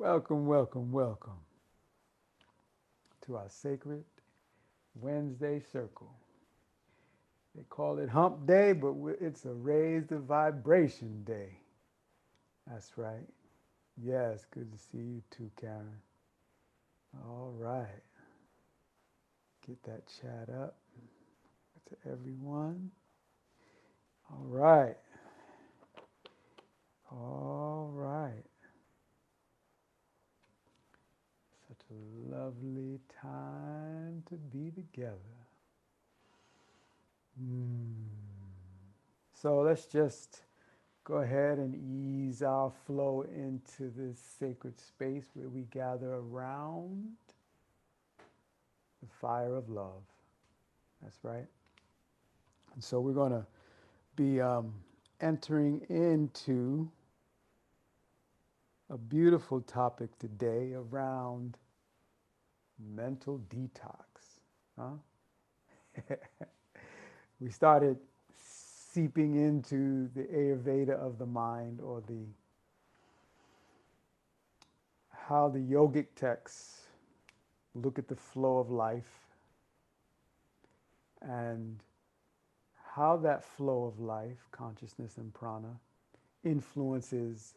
Welcome, welcome, welcome to our sacred Wednesday circle. They call it Hump Day, but it's a raise the vibration day. That's right. Yes, good to see you too, Karen. All right, get that chat up to everyone. All right, all right. Such a lovely time to be together. Mm. So let's just go ahead and ease our flow into this sacred space where we gather around the fire of love. That's right. And so we're going to be entering into a beautiful topic today around mental detox. Huh? We started seeping into the Ayurveda of the mind, or the how the yogic texts look at the flow of life, and how that flow of life, consciousness and prana, influences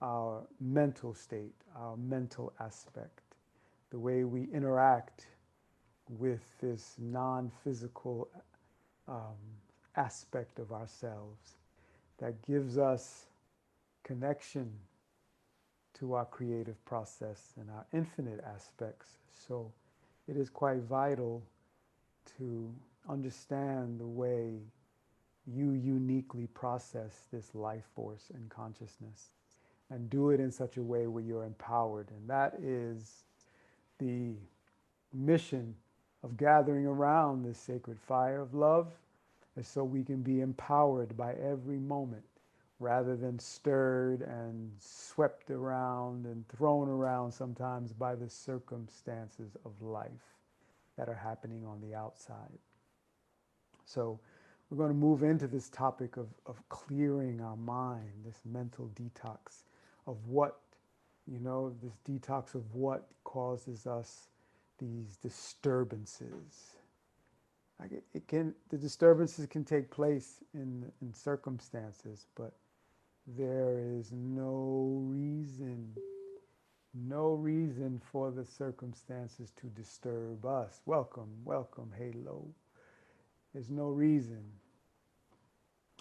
our mental state, our mental aspect, the way we interact with this non-physical um, aspect of ourselves that gives us connection to our creative process and our infinite aspects. So it is quite vital to understand the way you uniquely process this life force and consciousness, and do it in such a way where you're empowered. And that is the mission of gathering around this sacred fire of love, is so we can be empowered by every moment rather than stirred and swept around and thrown around sometimes by the circumstances of life that are happening on the outside. So we're going to move into this topic of clearing our mind, this mental detox of what, this detox of what causes us these disturbances. Like the disturbances can take place in circumstances, but there is no reason for the circumstances to disturb us. Welcome, welcome, Halo. There's no reason.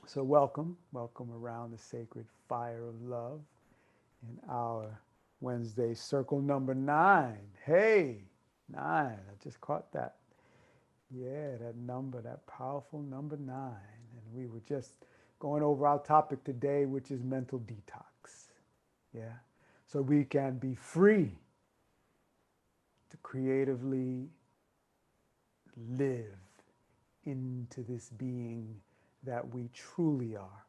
So welcome around the sacred fire of love in our Wednesday circle number 9. Hey, 9, I just caught that. Yeah, that number, that powerful number 9. And we were just going over our topic today, which is mental detox. Yeah, so we can be free to creatively live into this being that we truly are,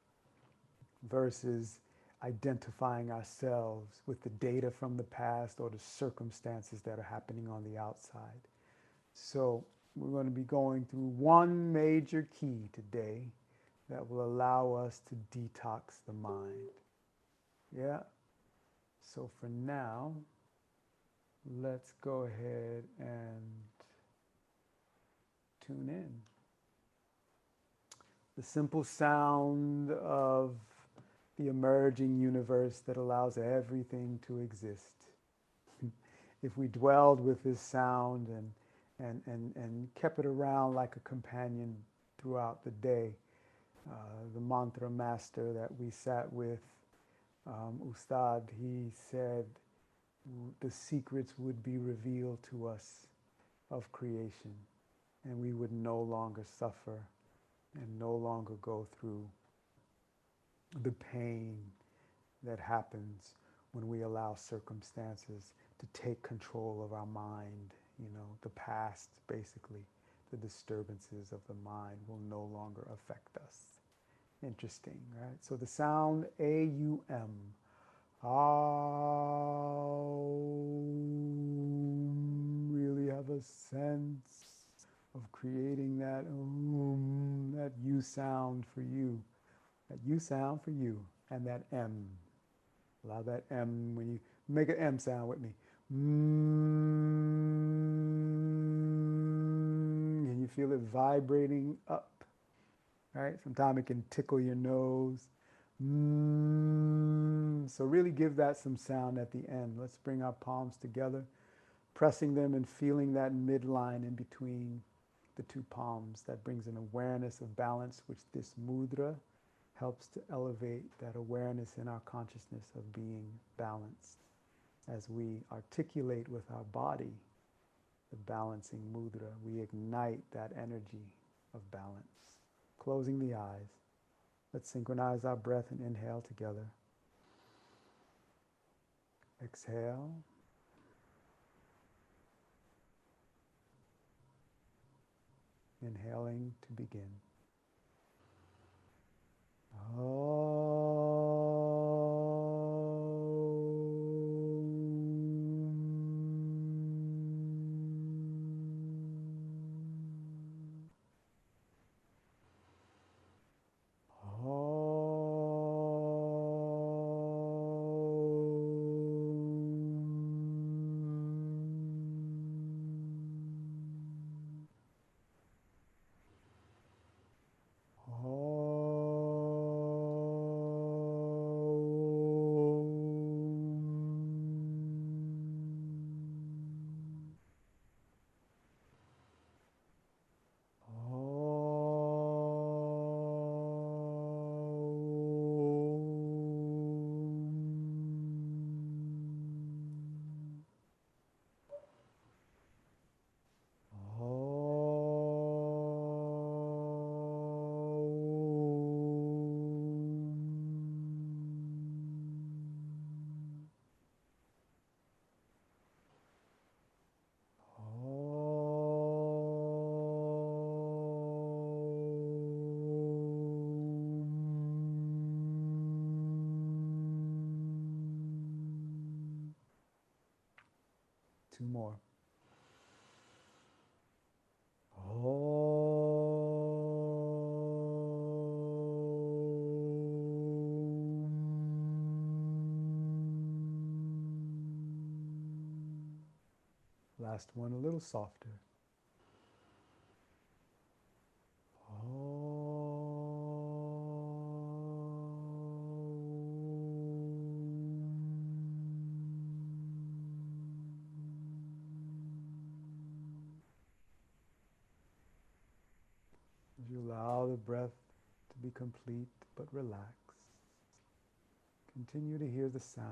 versus identifying ourselves with the data from the past or the circumstances that are happening on the outside. So we're going to be going through one major key today that will allow us to detox the mind. Yeah. So for now, let's go ahead and tune in. The simple sound of the emerging universe that allows everything to exist. If we dwelled with this sound and kept it around like a companion throughout the day, the mantra master that we sat with, Ustad, he said the secrets would be revealed to us of creation, and we would no longer suffer and no longer go through the pain that happens when we allow circumstances to take control of our mind. The past, basically, the disturbances of the mind will no longer affect us. Interesting, right? So the sound A-U-M, really have a sense of creating that that U sound for you. That U sound for you. And that M. Allow that M, when you Make an M sound with me. And you feel it vibrating up, right? Sometimes it can tickle your nose. So really give that some sound at the end. Let's bring our palms together, pressing them and feeling that midline in between the two palms. That brings an awareness of balance, which this mudra helps to elevate that awareness in our consciousness of being balanced. As we articulate with our body the balancing mudra, we ignite that energy of balance. Closing the eyes, let's synchronize our breath and inhale together. Exhale. Inhaling to begin. Two more. Last one, a little softer. As you allow the breath to be complete but relaxed, continue to hear the sound.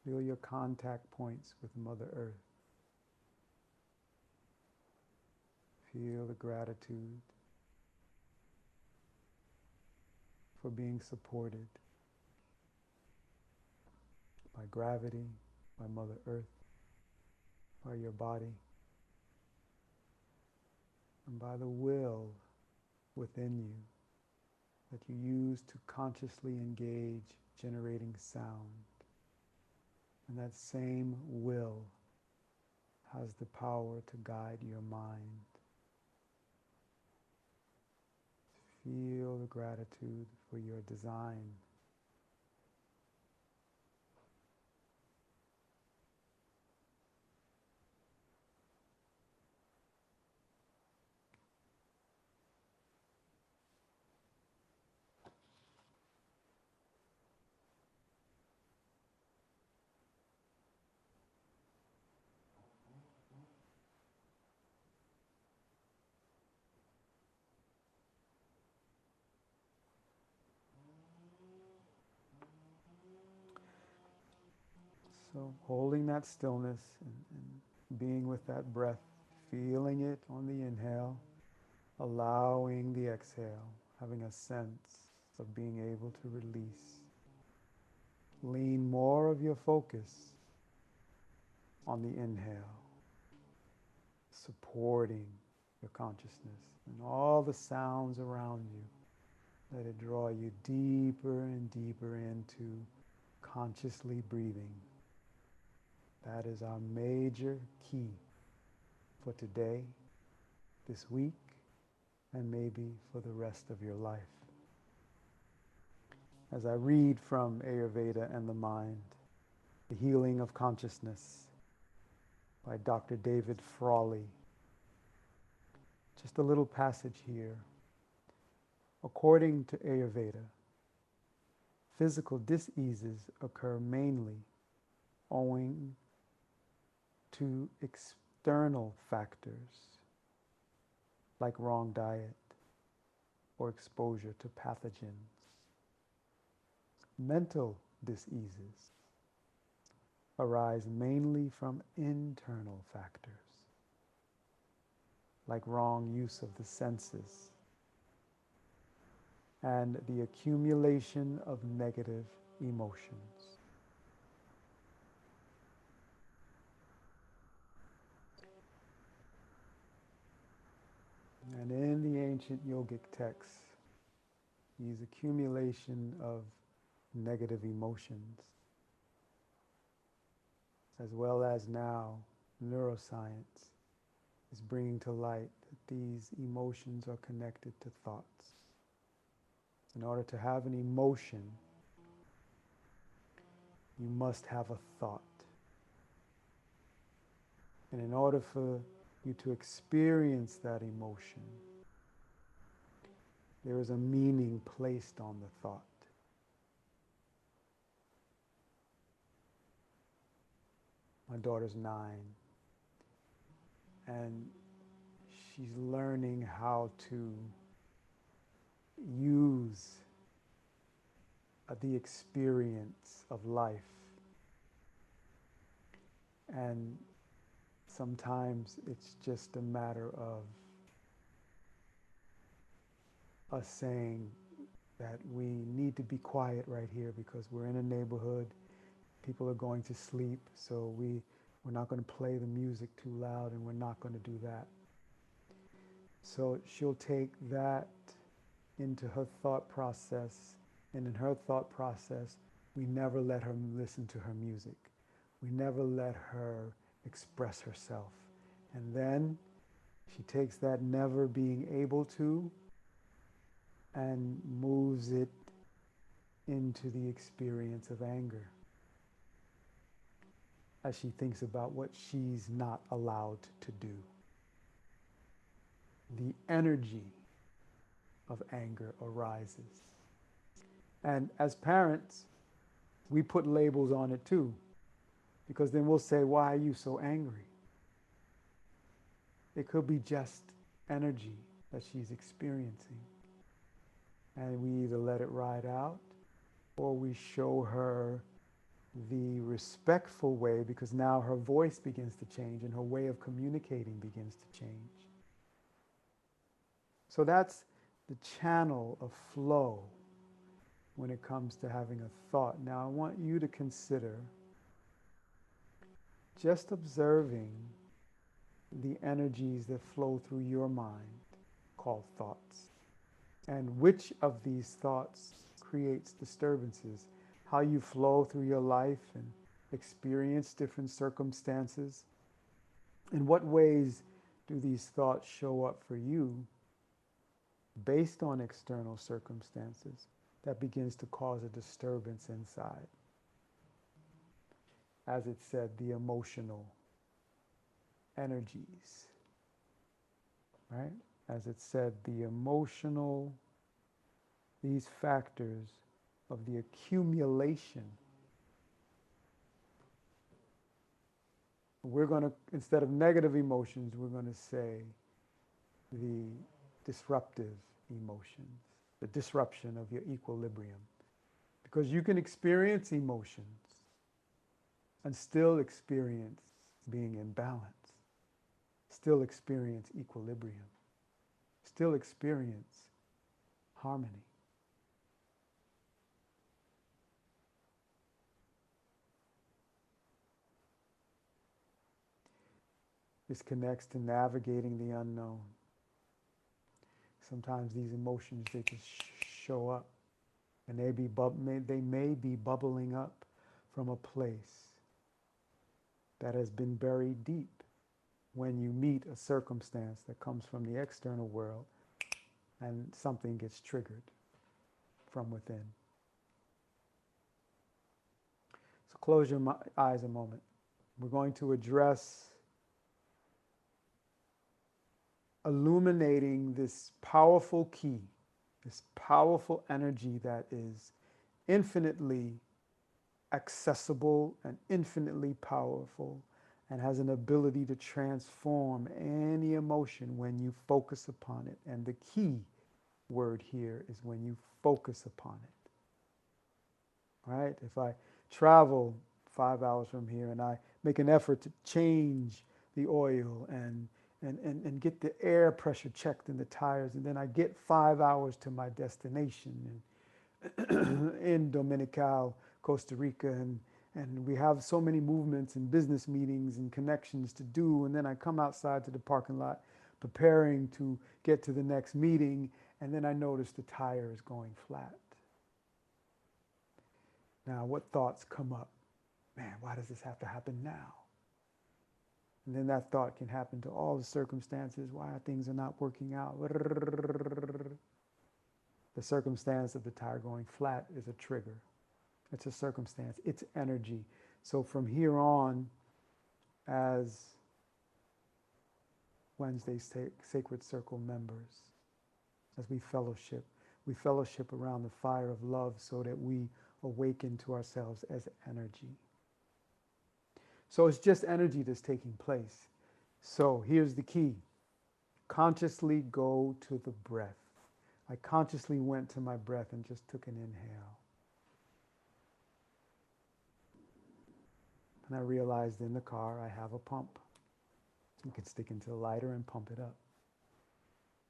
Feel your contact points with Mother Earth. Feel the gratitude for being supported by gravity, by Mother Earth, by your body, and by the will within you that you use to consciously engage generating sound. And that same will has the power to guide your mind. Feel the gratitude for your design. So holding that stillness and being with that breath, feeling it on the inhale, allowing the exhale, having a sense of being able to release. Lean more of your focus on the inhale, supporting your consciousness and all the sounds around you. Let it draw you deeper and deeper into consciously breathing. That is our major key for today, this week, and maybe for the rest of your life. As I read from Ayurveda and the Mind, The Healing of Consciousness by Dr. David Frawley, just a little passage here. According to Ayurveda, physical diseases occur mainly owing to external factors like wrong diet or exposure to pathogens. Mental diseases arise mainly from internal factors like wrong use of the senses and the accumulation of negative emotions. And in the ancient yogic texts, these accumulation of negative emotions, as well as now neuroscience, is bringing to light that these emotions are connected to thoughts. In order to have an emotion, you must have a thought. And in order for you to experience that emotion, there is a meaning placed on the thought. My daughter's 9, and she's learning how to use the experience of life. And sometimes it's just a matter of us saying that we need to be quiet right here because we're in a neighborhood, people are going to sleep, so we're not going to play the music too loud, and we're not going to do that. So she'll take that into her thought process, and in her thought process, we never let her listen to her music. We never let her express herself. And then she takes that never being able to and moves it into the experience of anger as she thinks about what she's not allowed to do. The energy of anger arises. And as parents, we put labels on it too, because then we'll say, why are you so angry? It could be just energy that she's experiencing. And we either let it ride out, or we show her the respectful way, because now her voice begins to change and her way of communicating begins to change. So that's the channel of flow when it comes to having a thought. Now I want you to consider just observing the energies that flow through your mind, called thoughts, and which of these thoughts creates disturbances, how you flow through your life and experience different circumstances. In what ways do these thoughts show up for you based on external circumstances that begins to cause a disturbance inside? As it said, the emotional energies, right? As it said, the emotional, these factors of the accumulation. We're going to, instead of negative emotions, we're going to say the disruptive emotions, the disruption of your equilibrium. Because you can experience emotions and still experience being in balance, still experience equilibrium, still experience harmony. This connects to navigating the unknown. Sometimes these emotions, they just show up, and they may be bubbling up from a place that has been buried deep. When you meet a circumstance that comes from the external world, and something gets triggered from within. So close your eyes a moment. We're going to address illuminating this powerful key, this powerful energy that is infinitely accessible and infinitely powerful and has an ability to transform any emotion when you focus upon it. And the key word here is when you focus upon it. Right? If I travel 5 hours from here and I make an effort to change the oil and get the air pressure checked in the tires, and then I get 5 hours to my destination in Dominical, Costa Rica, and we have so many movements and business meetings and connections to do, and then I come outside to the parking lot preparing to get to the next meeting, and then I notice the tire is going flat. Now, what thoughts come up? Man, why does this have to happen now? And then that thought can happen to all the circumstances, why things are not working out. The circumstance of the tire going flat is a trigger. It's a circumstance. It's energy. So from here on, as Wednesday Sacred Circle members, as we fellowship around the fire of love so that we awaken to ourselves as energy. So it's just energy that's taking place. So here's the key. Consciously go to the breath. I consciously went to my breath and just took an inhale. And I realized in the car I have a pump. You can stick into the lighter and pump it up.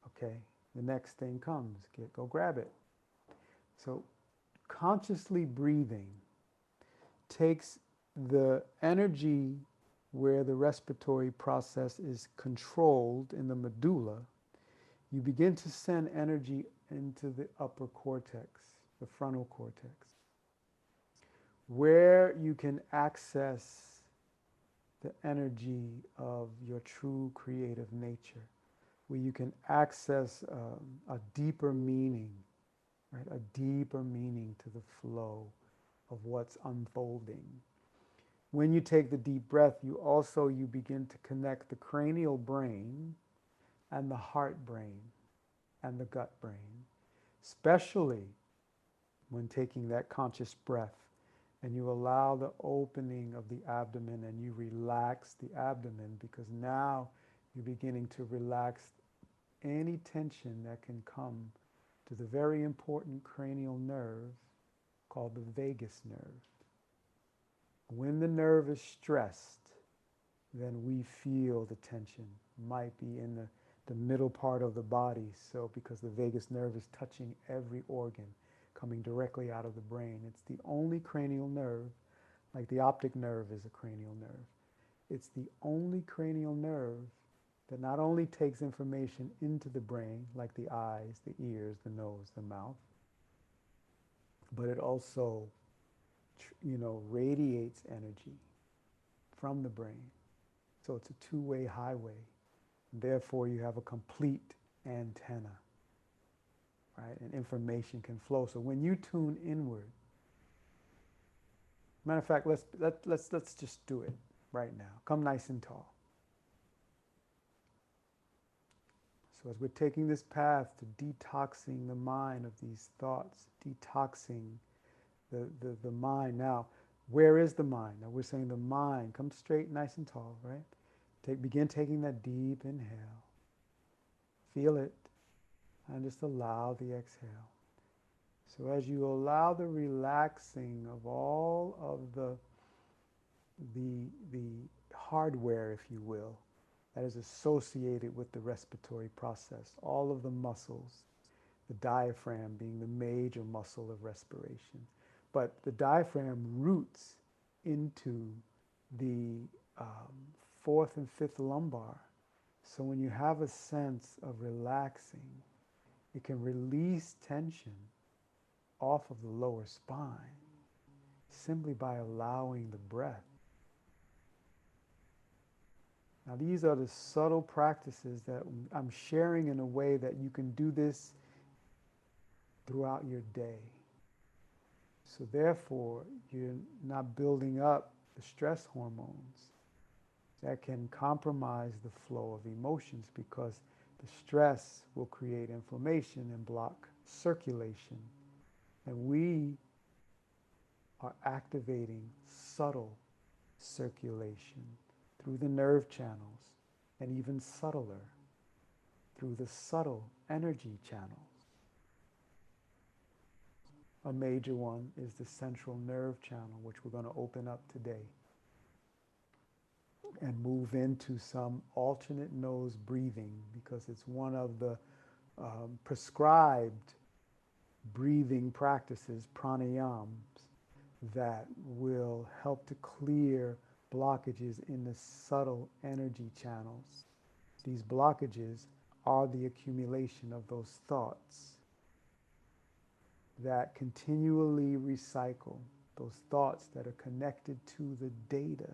Okay, the next thing comes, go grab it. So consciously breathing takes the energy where the respiratory process is controlled in the medulla. You begin to send energy into the upper cortex, the frontal cortex, where you can access the energy of your true creative nature, where you can access a deeper meaning, right? A deeper meaning to the flow of what's unfolding. When you take the deep breath, you begin to connect the cranial brain and the heart brain and the gut brain, especially when taking that conscious breath and you allow the opening of the abdomen and you relax the abdomen, because now you're beginning to relax any tension that can come to the very important cranial nerve called the vagus nerve. When the nerve is stressed, then we feel the tension. Might be in the middle part of the body, so because the vagus nerve is touching every organ coming directly out of the brain. It's the only cranial nerve, like the optic nerve is a cranial nerve. It's the only cranial nerve that not only takes information into the brain, like the eyes, the ears, the nose, the mouth, but it also radiates energy from the brain. So it's a two-way highway. Therefore, you have a complete antenna, right? And information can flow. So when you tune inward, matter of fact, let's just do it right now. Come nice and tall. So as we're taking this path to detoxing the mind of these thoughts, detoxing the mind. Now, where is the mind? Now we're saying the mind, come straight, nice and tall, right? Begin taking that deep inhale. Feel it, and just allow the exhale. So as you allow the relaxing of all of the hardware, if you will, that is associated with the respiratory process, all of the muscles, the diaphragm being the major muscle of respiration. But the diaphragm roots into the fourth and fifth lumbar. So when you have a sense of relaxing, it can release tension off of the lower spine simply by allowing the breath. Now these are the subtle practices that I'm sharing in a way that you can do this throughout your day. So therefore, you're not building up the stress hormones that can compromise the flow of emotions, because the stress will create inflammation and block circulation. And we are activating subtle circulation through the nerve channels, and even subtler through the subtle energy channels. A major one is the central nerve channel, which we're going to open up today and move into some alternate nose breathing, because it's one of the prescribed breathing practices, pranayams, that will help to clear blockages in the subtle energy channels. These blockages are the accumulation of those thoughts that continually recycle, those thoughts that are connected to the data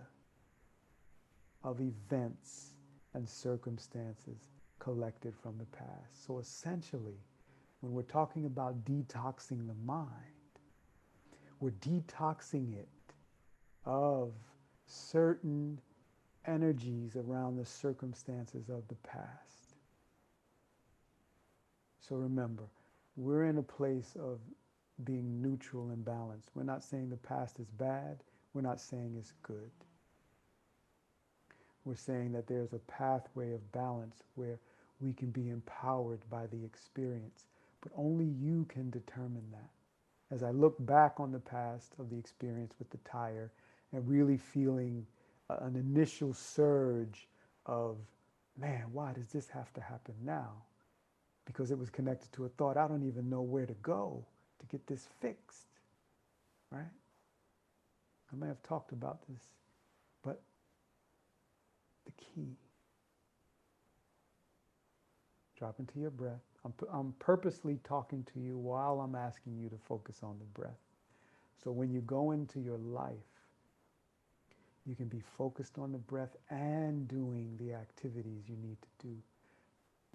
of events and circumstances collected from the past. So essentially, when we're talking about detoxing the mind, we're detoxing it of certain energies around the circumstances of the past. So remember, we're in a place of being neutral and balanced. We're not saying the past is bad. We're not saying it's good. We're saying that there's a pathway of balance where we can be empowered by the experience. But only you can determine that. As I look back on the past of the experience with the tire and really feeling an initial surge of, man, why does this have to happen now? Because it was connected to a thought, I don't even know where to go to get this fixed, right? I may have talked about this, but the key, drop into your breath. I'm purposely talking to you while I'm asking you to focus on the breath. So when you go into your life, you can be focused on the breath and doing the activities you need to do.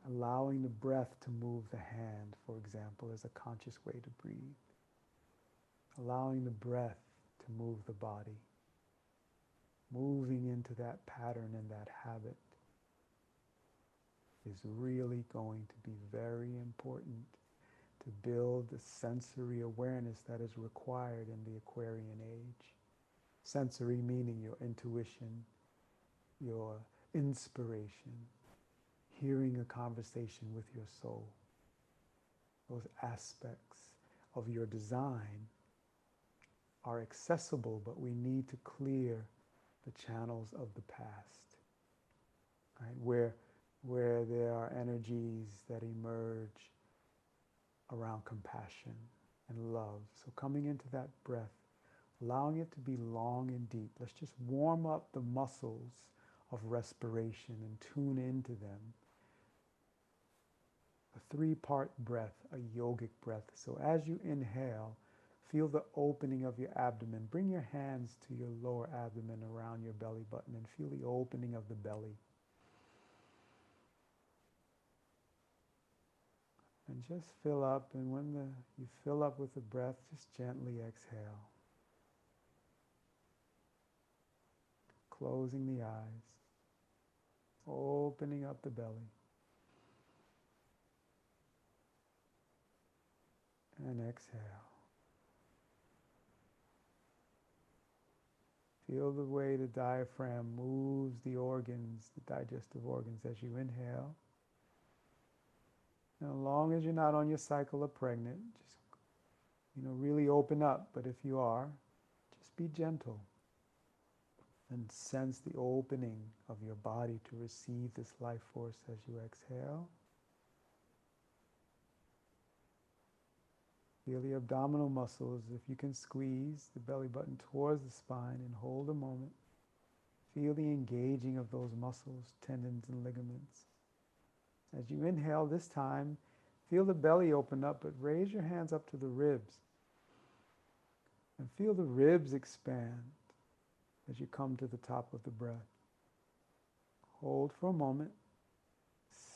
Allowing the breath to move the hand, for example, is a conscious way to breathe. Allowing the breath to move the body. Moving into that pattern and that habit is really going to be very important to build the sensory awareness that is required in the Aquarian age. Sensory meaning your intuition, your inspiration, hearing a conversation with your soul. Those aspects of your design are accessible, but we need to clear the channels of the past, right? Where there are energies that emerge around compassion and love. So coming into that breath, allowing it to be long and deep. Let's just warm up the muscles of respiration and tune into them. A 3-part breath, a yogic breath. So as you inhale, feel the opening of your abdomen. Bring your hands to your lower abdomen around your belly button and feel the opening of the belly. And just fill up, and when you fill up with the breath, just gently exhale. Closing the eyes, opening up the belly. And exhale. Feel the way the diaphragm moves the organs, the digestive organs, as you inhale. And as long as you're not on your cycle of pregnant, just really open up. But if you are, just be gentle and sense the opening of your body to receive this life force as you exhale. Feel the abdominal muscles. If you can squeeze the belly button towards the spine and hold a moment. Feel the engaging of those muscles, tendons, and ligaments. As you inhale this time, feel the belly open up, but raise your hands up to the ribs. And feel the ribs expand as you come to the top of the breath. Hold for a moment.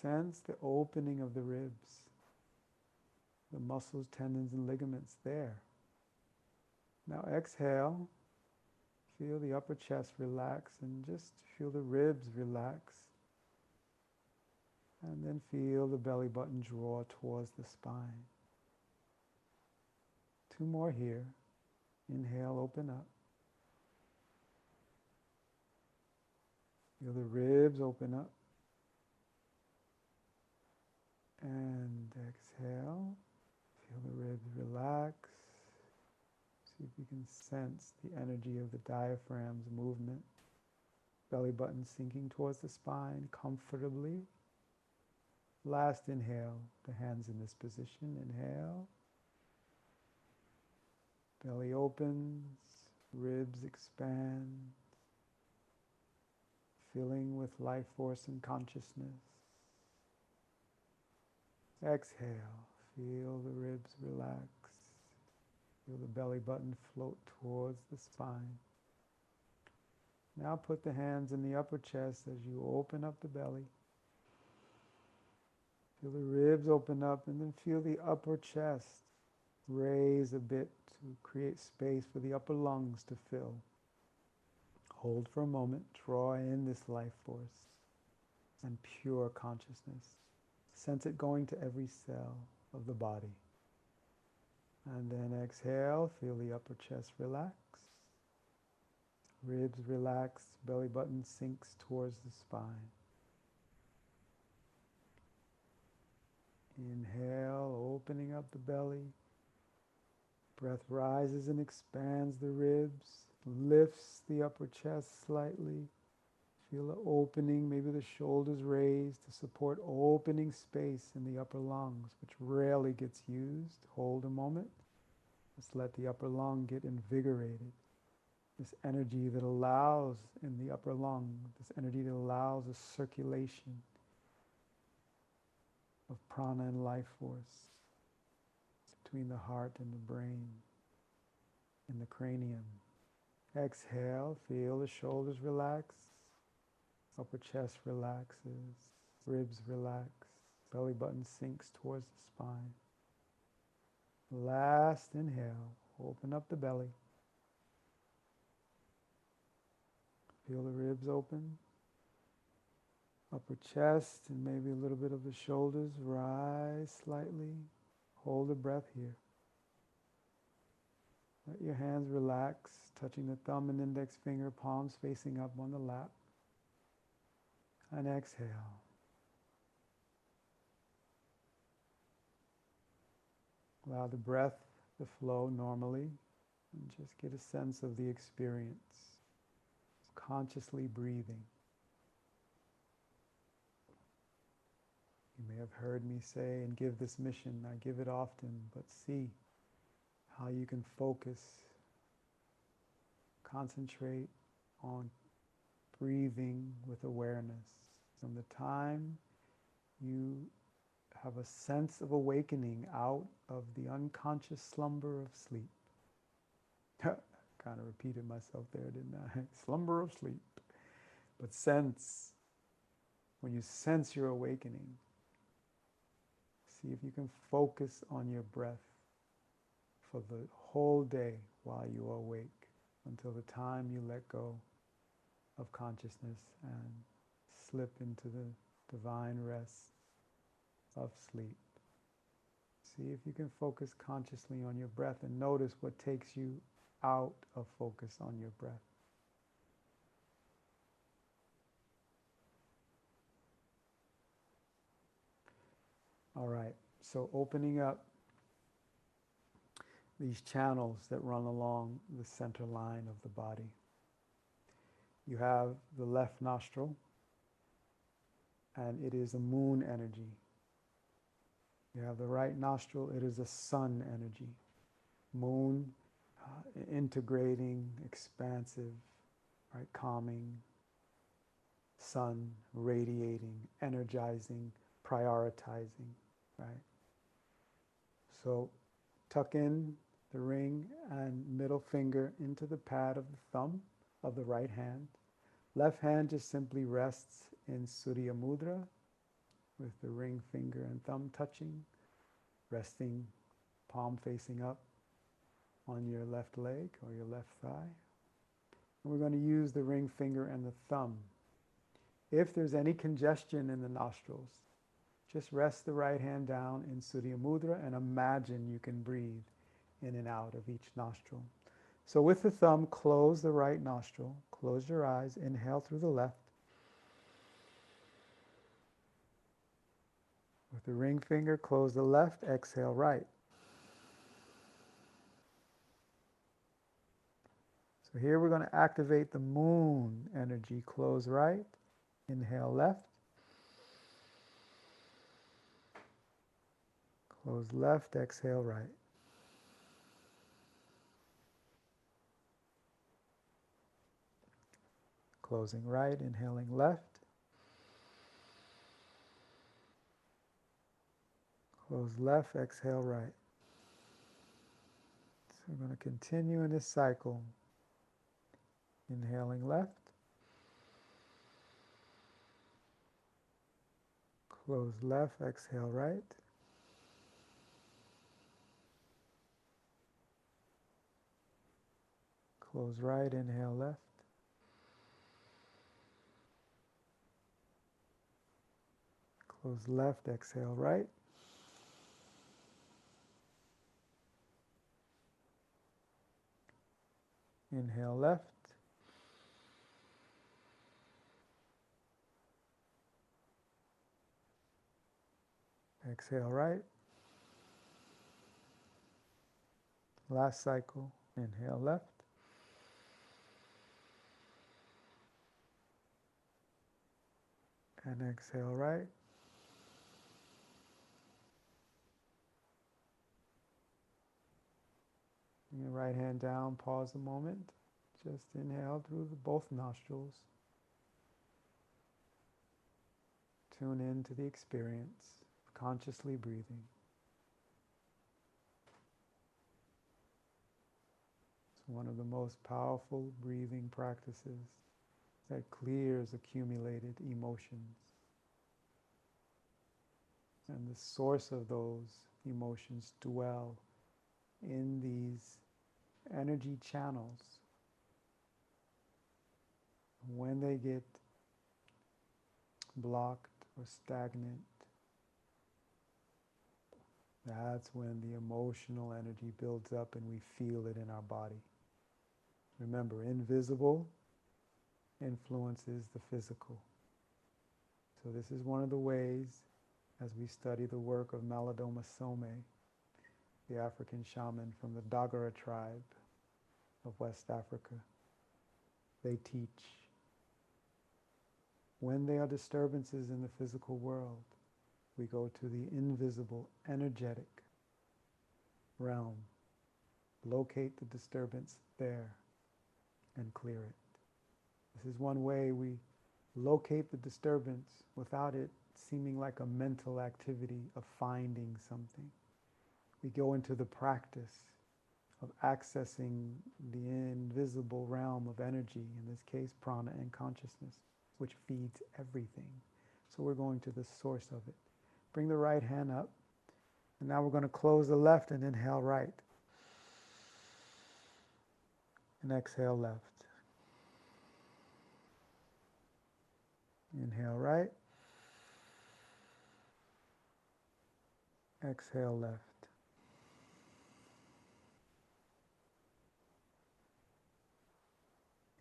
Sense the opening of the ribs. the muscles, tendons, and ligaments there. Now exhale, feel the upper chest relax and just feel the ribs relax. And then feel the belly button draw towards the spine. 2 more here. Inhale, open up. Feel the ribs open up. And exhale. Feel the ribs relax. See if you can sense the energy of the diaphragm's movement. Belly button sinking towards the spine comfortably. Last inhale, the hands in this position. Inhale. Belly opens, ribs expand, filling with life force and consciousness. Exhale, feel the ribs relax. Feel the belly button float towards the spine. Now put the hands in the upper chest as you open up the belly. Feel the ribs open up and then feel the upper chest raise a bit to create space for the upper lungs to fill. Hold for a moment, draw in this life force and pure consciousness. Sense it going to every cell of the body. And then exhale, feel the upper chest relax. Ribs relax, belly button sinks towards the spine. Inhale, opening up the belly. Breath rises and expands the ribs, lifts the upper chest slightly. Feel the opening, maybe the shoulders raised to support opening space in the upper lungs, which rarely gets used. Hold a moment. Just let the upper lung get invigorated. This energy that allows in the upper lung, this energy that allows a circulation of prana and life force between the heart and the brain and the cranium. Exhale, feel the shoulders relax, upper chest relaxes, ribs relax, belly button sinks towards the spine. Last inhale, open up the belly. Feel the ribs open, upper chest and maybe a little bit of the shoulders rise slightly. Hold the breath here. Let your hands relax, touching the thumb and index finger, palms facing up on the lap. And exhale. Allow the breath to flow normally and just get a sense of the experience. Consciously breathing. You may have heard me say and give this mission, I give it often, but see how you can focus, concentrate on breathing with awareness. From the time you have a sense of awakening out of the unconscious slumber of sleep. Kind of repeated myself there, didn't I? Slumber of sleep. But sense, when you sense your awakening, see if you can focus on your breath for the whole day while you are awake, until the time you let go of consciousness and slip into the divine rest of sleep. See if you can focus consciously on your breath and notice what takes you out of focus on your breath. All right, so opening up these channels that run along the center line of the body. You have the left nostril, and it is a moon energy. You have the right nostril, it is a sun energy. Moon, integrating, expansive, right, calming. Sun, radiating, energizing, prioritizing, right? So tuck in the ring and middle finger into the pad of the thumb of the right hand. Left hand just simply rests in Surya Mudra with the ring finger and thumb touching, resting palm facing up on your left leg or your left thigh. And we're going to use the ring finger and the thumb. If there's any congestion in the nostrils, just rest the right hand down in Surya Mudra and imagine you can breathe in and out of each nostril. So with the thumb, close the right nostril, close your eyes, inhale through the left. With the ring finger, close the left, exhale right. So here we're going to activate the moon energy. Close right, inhale left. Close left, exhale right. Closing right, inhaling left. Close left, exhale right. So we're going to continue in this cycle. Inhaling left. Close left, exhale right. Close right, inhale left. Close left, exhale right. Inhale left. Exhale right. Last cycle. Inhale left. And exhale right. Bring your right hand down, pause a moment. Just inhale through both nostrils. Tune in to the experience of consciously breathing. It's one of the most powerful breathing practices that clears accumulated emotions. And the source of those emotions dwell in these energy channels. When they get blocked or stagnant, that's when the emotional energy builds up and we feel it in our body. Remember, invisible influences the physical. So this is one of the ways, as we study the work of Malidoma Some, the African shaman from the Dagara tribe of West Africa. They teach when there are disturbances in the physical world, we go to the invisible, energetic realm, locate the disturbance there, and clear it. This is one way we locate the disturbance without it seeming like a mental activity of finding something. We go into the practice of accessing the invisible realm of energy, in this case prana and consciousness, which feeds everything. So we're going to the source of it. Bring the right hand up, and now we're going to close the left and inhale right. And exhale left. Inhale right. Exhale left.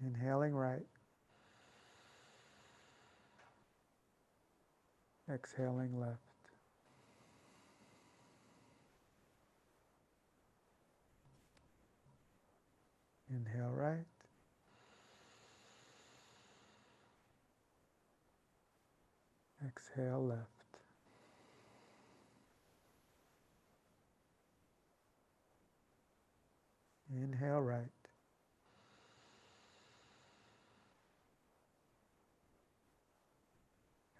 Inhaling right. Exhaling left. Inhale right. Exhale left. Inhale right.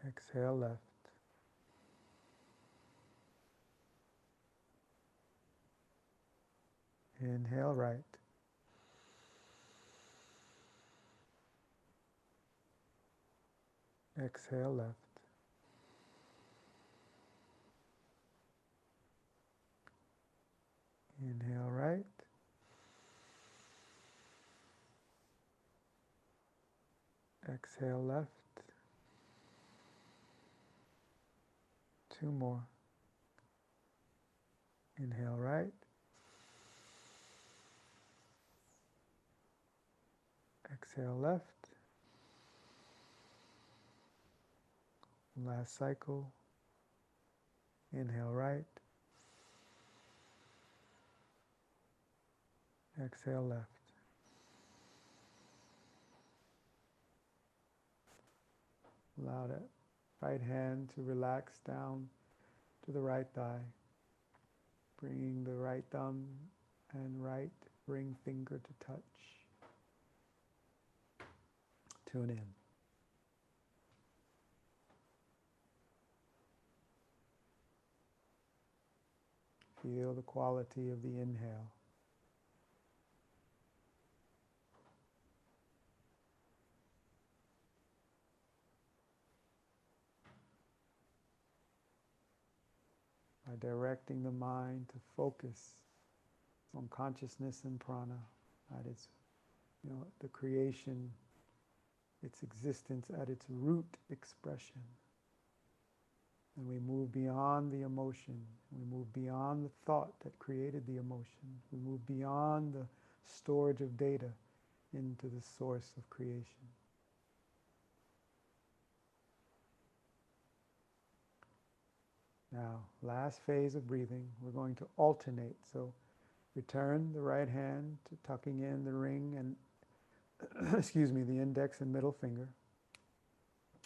Exhale left. Inhale right. Exhale left. Inhale right. Exhale left. 2 more. Inhale right. Exhale left. Last cycle. Inhale right. Exhale left. Allow that right hand to relax down to the right thigh, bringing the right thumb and right ring finger to touch. Tune in. Feel the quality of the inhale. By directing the mind to focus on consciousness and prana at its, the creation, its existence at its root expression. And we move beyond the emotion. We move beyond the thought that created the emotion. We move beyond the storage of data into the source of creation. Now, last phase of breathing, we're going to alternate. So return the right hand to tucking in the ring and, excuse me, the index and middle finger.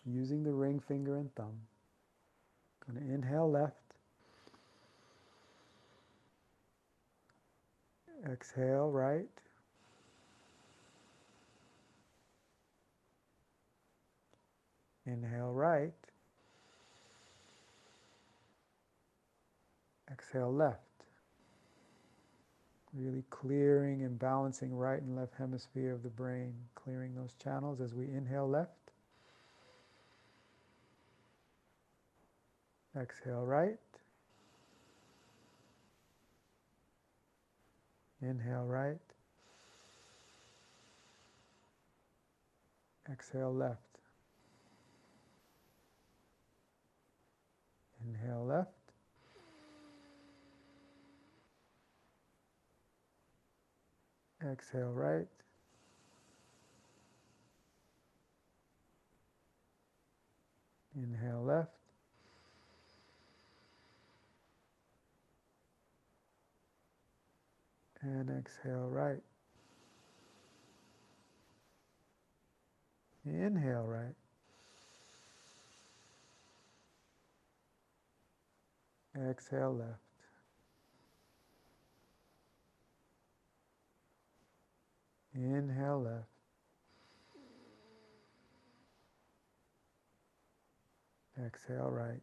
Using the ring finger and thumb. Going to inhale left. Exhale right. Inhale right. Exhale left. Really clearing and balancing right and left hemisphere of the brain, clearing those channels as we inhale left. Exhale right. Inhale right. Exhale left. Inhale left. Exhale right. Inhale left. And exhale right. Inhale right. Exhale left. Inhale left. Exhale right.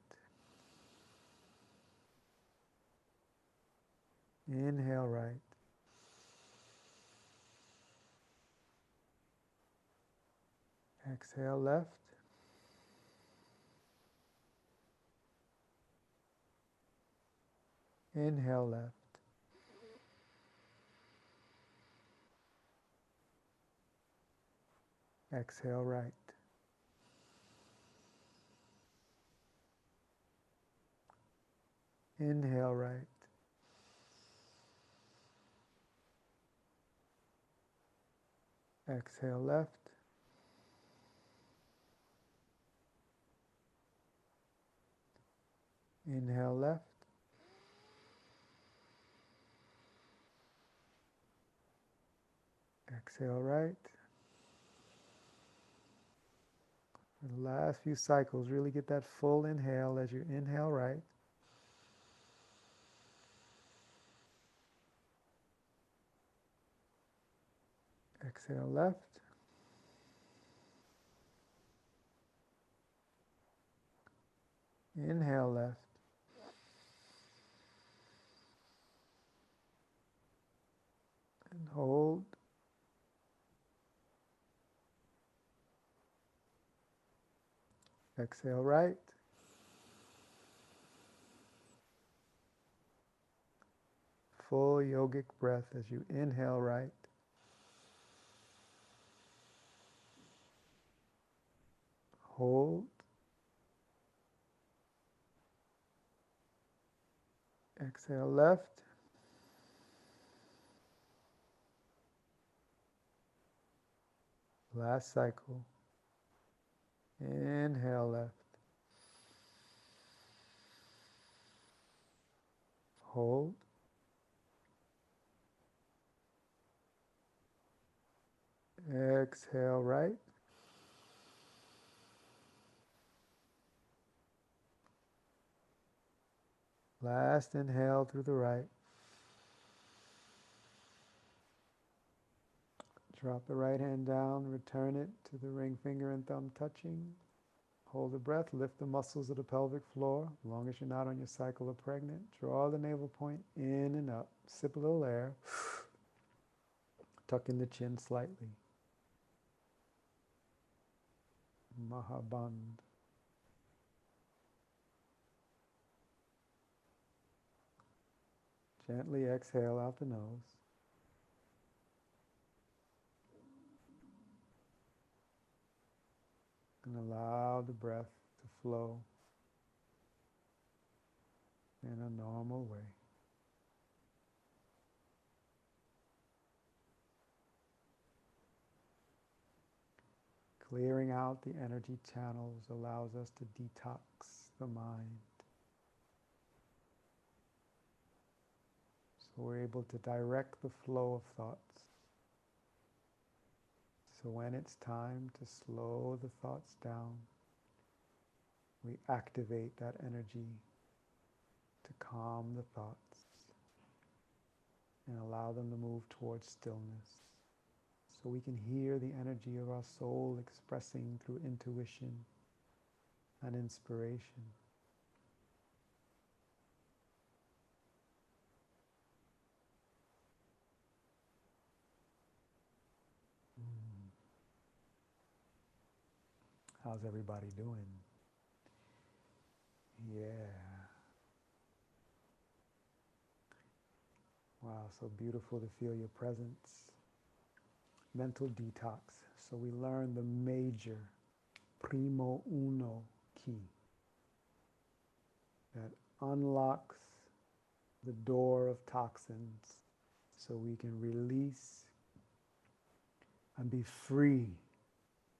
Inhale right. Exhale left. Inhale left. Exhale right. Inhale right. Exhale left. Inhale left. Exhale right. For the last few cycles, really get that full inhale as you inhale right. Exhale left. Inhale left. And hold. Exhale right. full yogic breath as you inhale right. Hold. Exhale left. Last cycle. Inhale left. Hold. Exhale right. Last inhale through the right. Drop the right hand down, return it to the ring finger and thumb touching. Hold the breath, lift the muscles of the pelvic floor, as long as you're not on your cycle of pregnant. Draw the navel point in and up. Sip a little air. Tuck in the chin slightly. Mahabandh. Gently exhale out the nose. And allow the breath to flow in a normal way. Clearing out the energy channels allows us to detox the mind. So we're able to direct the flow of thoughts. So when it's time to slow the thoughts down, we activate that energy to calm the thoughts and allow them to move towards stillness. So we can hear the energy of our soul expressing through intuition and inspiration. How's everybody doing? Yeah. Wow, so beautiful to feel your presence. Mental detox. So we learn the major, primo uno key that unlocks the door of toxins so we can release and be free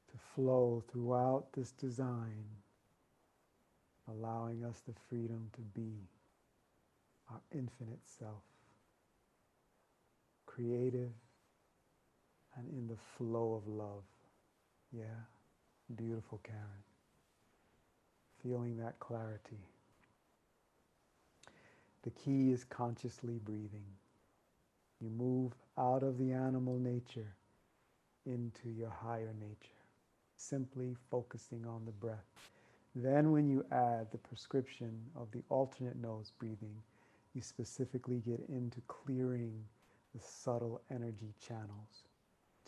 to flow throughout this design, allowing us the freedom to be our infinite self, creative and in the flow of love. Yeah, beautiful, Karen. Feeling that clarity. The key is consciously breathing. You move out of the animal nature into your higher nature, simply focusing on the breath. Then when you add the prescription of the alternate nose breathing, you specifically get into clearing the subtle energy channels.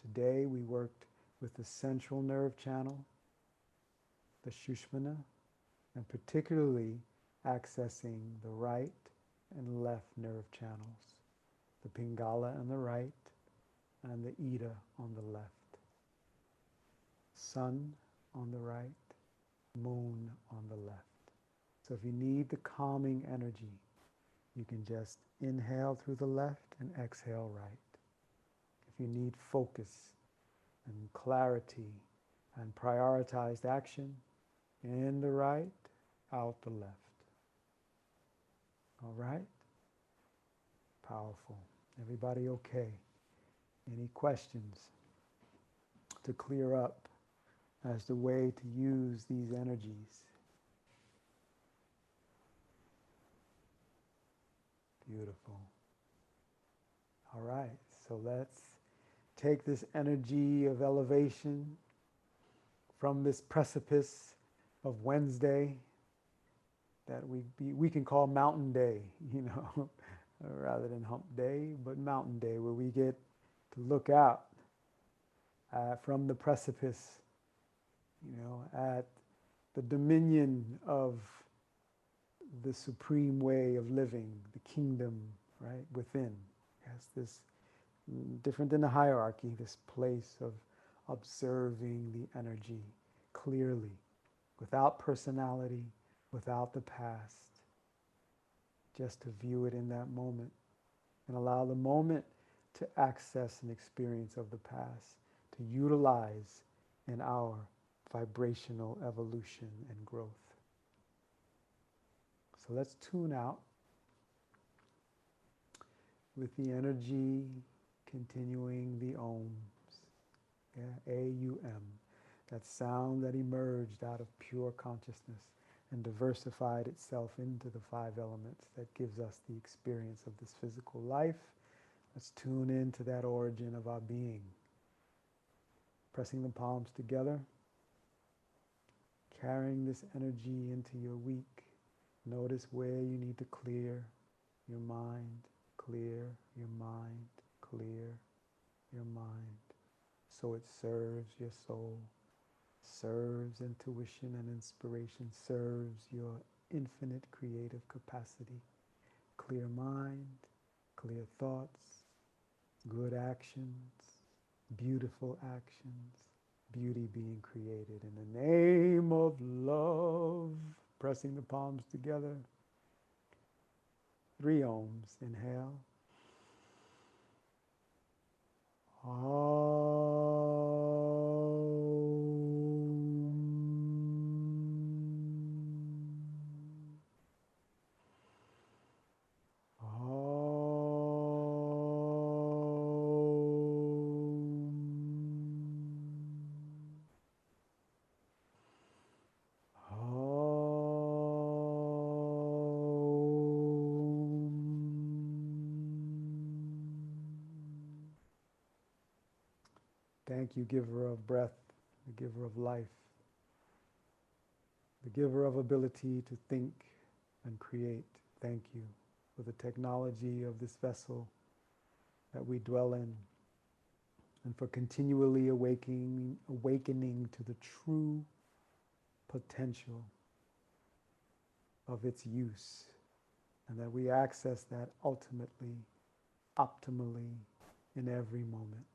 Today we worked with the central nerve channel, the Sushumna, and particularly accessing the right and left nerve channels, the Pingala on the right and the Ida on the left. Sun on the right, moon on the left. So if you need the calming energy, you can just inhale through the left and exhale right. If you need focus and clarity and prioritized action, in the right, out the left. All right? Powerful. Everybody okay? Any questions to clear up as the way to use these energies? Beautiful. All right, so let's take this energy of elevation from this precipice of Wednesday that we can call Mountain Day, you know, rather than Hump Day, but Mountain Day, where we get to look out from the precipice, you know, at the dominion of the supreme way of living, the kingdom right? Within. Yes, this different than the hierarchy, this place of observing the energy clearly, without personality, without the past, just to view it in that moment and allow the moment to access an experience of the past, to utilize in our vibrational evolution and growth. So let's tune out with the energy continuing the ohms, yeah, A-U-M, that sound that emerged out of pure consciousness and diversified itself into the five elements that gives us the experience of this physical life. Let's tune into that origin of our being. Pressing the palms together, carrying this energy into your week. Notice where you need to clear your mind, clear your mind, clear your mind, so it serves your soul, serves intuition and inspiration, serves your infinite creative capacity. Clear mind, clear thoughts, good actions, beautiful actions, beauty being created in the name of love. Pressing the palms together. 3 ohms. Inhale. Thank you, giver of breath, the giver of life, the giver of ability to think and create. Thank you for the technology of this vessel that we dwell in, and for continually awakening to the true potential of its use, and that we access that ultimately, optimally, in every moment,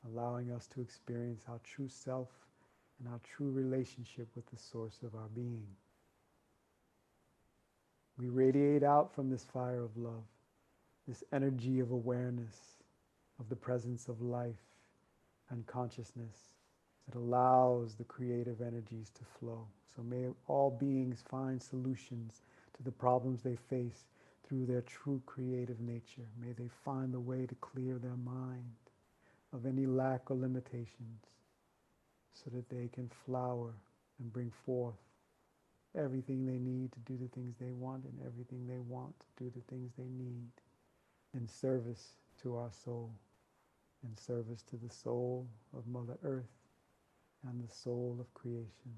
allowing us to experience our true self and our true relationship with the source of our being. We radiate out from this fire of love, this energy of awareness of the presence of life and consciousness that allows the creative energies to flow. So may all beings find solutions to the problems they face through their true creative nature. May they find the way to clear their mind of any lack or limitations, so that they can flower and bring forth everything they need to do the things they want, and everything they want to do the things they need, in service to our soul, in service to the soul of Mother Earth and the soul of creation.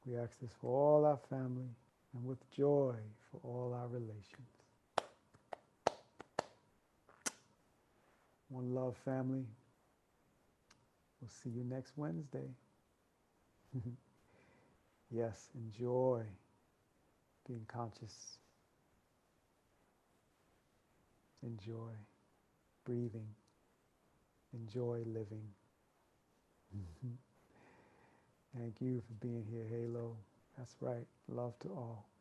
We ask this for all our family and with joy for all our relations. One love, family. We'll see you next Wednesday. Yes, enjoy being conscious. Enjoy breathing. Enjoy living. Thank you for being here, Halo. That's right. Love to all.